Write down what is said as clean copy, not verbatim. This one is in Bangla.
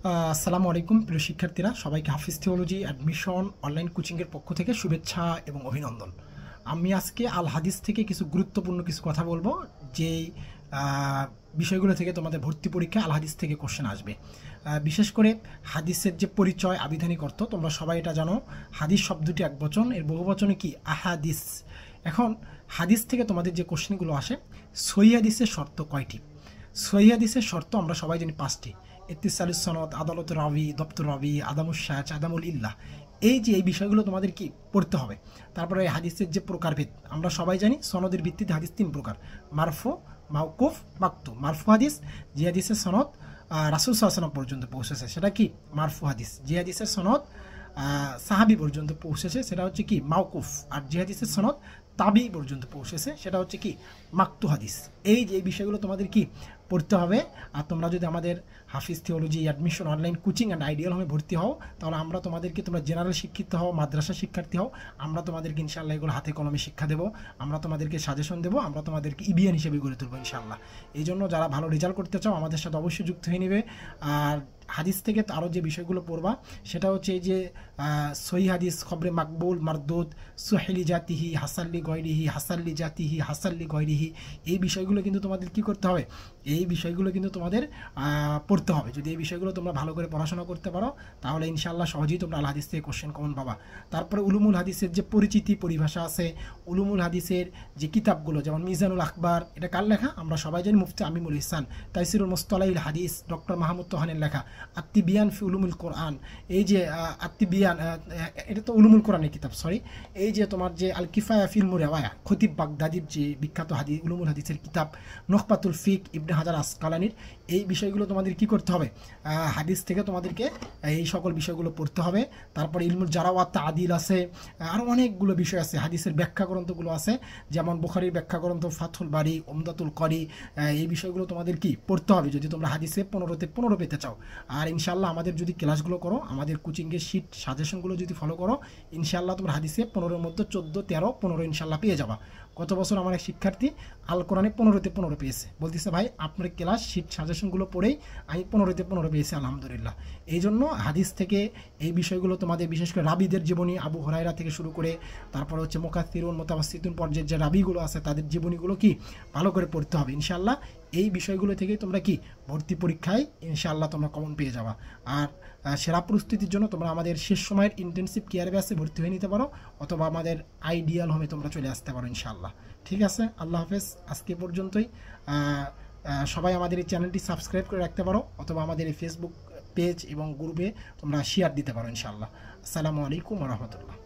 আসসালামু আলাইকুম প্রিয় শিক্ষার্থীরা, সবাইকে হাফিজ থিওলজি অ্যাডমিশন অনলাইন কোচিংয়ের পক্ষ থেকে শুভেচ্ছা এবং অভিনন্দন। আমি আজকে আল হাদিস থেকে কিছু গুরুত্বপূর্ণ কিছু কথা বলবো, যেই বিষয়গুলো থেকে তোমাদের ভর্তি পরীক্ষা আল হাদিস থেকে কোশ্চেন আসবে। বিশেষ করে হাদিসের যে পরিচয়, আবিধানিক অর্থ, তোমরা সবাই এটা জানো। হাদিস শব্দটি এক বচন, এর বহু বচনে কি আহাদিস। এখন হাদিস থেকে তোমাদের যে কোশ্চেনগুলো আসে, সহিহ হাদিসের শর্ত কয়টি? সহিহ হাদিসের শর্ত আমরা সবাই জানি পাঁচটি: ইত্তিসালুস সনদ, আদালত রাবি, দপ্তর রাবি, আদামুস শাজ, আদামুল ইল্লাহ। এই বিষয়গুলো তোমাদের কি পড়তে হবে। তারপরে এই হাদিসের যে প্রকারভেদ, আমরা সবাই জানি সনদের ভিত্তিতে হাদিস তিন প্রকার: মারফু, মাওকুফ, মাকতু। মারফু হাদিস, যে হাদিসের সনদ রাসূল সাল্লাল্লাহু আলাইহি ওয়াসাল্লাম পর্যন্ত পৌঁছেছে, সেটা কি মারফু হাদিস। যে হাদিসের সনদ সাহাবি পর্যন্ত পৌঁছেছে, সেটা হচ্ছে কি মাওকুফ। আর যে হাদিসের সনদ তাবি পর্যন্ত পৌঁছেছে, সেটা হচ্ছে কি মাকতু হাদিস। এই যে বিষয়গুলো তোমাদের কি পড়তে হবে। আর তোমরা যদি আমাদের Hafiz theology admission online coaching and ideal হোমে ভর্তি হও, তাহলে আমরা তোমাদেরকে, তোমরা জেনারেল শিক্ষিত হও, মাদ্রাসা শিক্ষার্থী হও, আমরা তোমাদেরকে ইনশাআল্লাহ এগুলো হাতে কলমে শিক্ষা দেবো, আমরা তোমাদেরকে সাজেশন দেবো, আমরা তোমাদেরকে ইবিএন হিসেবে গড়ে তুলবো ইনশাআল্লাহ। এই জন্য যারা ভালো রেজাল্ট করতে চাও আমাদের সাথে অবশ্যই যুক্ত হয়ে নেবে। আর হাদিস থেকে আরও যে বিষয়গুলো পড়বা, সেটা হচ্ছে এই যে সহিহ হাদিস, খবরে মাকবুল, মারদুদ, সুহেলি জাতিহি, হাসাল্লি গয়রিহি, হাসাল্লি জাতিহি, হাসাল্লি গয়রিহি। এই বিষয়গুলো কিন্তু তোমাদের কি করতে হবে, এই বিষয়গুলো কিন্তু তোমাদের পড়তে হবে। যদি এই বিষয়গুলো তোমরা ভালো করে পড়াশোনা করতে পারো, তাহলে ইনশাআল্লাহ সহজেই তোমরা আল হাদিস থেকে কোশ্চেন কমন পাবা। তারপরে উলুমুল হাদিসের যে পরিচিতি, পরিভাষা আছে, উলুমুল হাদিসের যে কিতাবগুলো, যেমন মিজানুল আখবার, এটা কার লেখা? আমরা সবাই জানি মুফতি আমিমুল ইহসান। তাইসিরুল মুস্তালাহিল হাদিস, ডক্টর মাহমুদ তোহানের লেখা। আত্তিবিয়ান ফি উলুমুল কোরআন, এই যে আত্তিবিয়ান, এটা তো উলুমুল কোরআনের কিতাব, সরি। এই যে তোমার যে আল কিফায়া ফিল মুরাওয়ায়া, খতিব বাগদাদির যে বিখ্যাত উলুমুল হাদিসের কিতাব। নখপাতুল ফিক, ইবনে হাজার আসকালানির। এই বিষয়গুলো তোমাদের কি করতে হবে, হাদিস থেকে তোমাদেরকে এই সকল বিষয়গুলো পড়তে হবে। তারপরে ইলমুল জারাওয়াত তাদিল আছে, আরও অনেকগুলো বিষয় আছে। হাদিসের ব্যাখ্যা গ্রন্থগুলো আছে, যেমন বুখারীর ব্যাখ্যা গ্রন্থ, ফাথুল বারি, উমদাতুল করি। এই বিষয়গুলো তোমাদের কি পড়তে হবে যদি তোমরা হাদিসে 15তে 15 পেতে চাও। আর ইনশাআল্লাহ আমাদের যদি ক্লাসগুলো করো, আমাদের কোচিংয়ের শিট সাজেশনগুলো যদি ফলো করো, ইনশাআল্লাহ তোমরা হাদিসে 15-এর মধ্যে 14, 13, 15 ইনশাআল্লাহ পেয়ে যাবা। গত বছর আমার এক শিক্ষার্থী আল কোরআনে 15তে 15 পেয়েছে, বলতেছে ভাই আপনার ক্লাস শিট সাজেশনগুলো পড়েই আমি 15তে 15 পেয়েছি, আলহামদুলিল্লাহ। এই জন্য হাদিস থেকে এই বিষয়গুলো তোমাদের, বিশেষ করে রাবিদের জীবনী, আবু হুরায়রা থেকে শুরু করে, তারপরে হচ্ছে মুকাথিরুন, মুতাওয়াসসিতুন পর্যায়ের যে রাবিগুলো আছে, তাদের জীবনীগুলো কি ভালো করে পড়তে হবে ইনশাআল্লাহ। এই বিষয়গুলো থেকেই তোমরা কি ভর্তি পরীক্ষায় ইনশাআল্লাহ তোমরা কমন পেয়ে যাবা। আর সেরা প্রস্তুতির জন্য তোমরা আমাদের শেষ সময়ের ইন্টেনসিভ কেয়ার ব্যাচে ভর্তি হয়ে নিতে পারো, অথবা আমাদের আইডিয়াল হোমে তোমরা চলে আসতে পারো ইনশাআল্লাহ। ঠিক আছে, আল্লাহ হাফেজ। আজকে পর্যন্তই। সবাই আমাদের এই চ্যানেলটি সাবস্ক্রাইব করে রাখতে পারো, অথবা আমাদের এই ফেসবুক পেজ এবং গ্রুপে তোমরা শেয়ার দিতে পারো ইনশাআল্লাহ। আসসালামু আলাইকুম ওয়া রাহমাতুল্লাহ।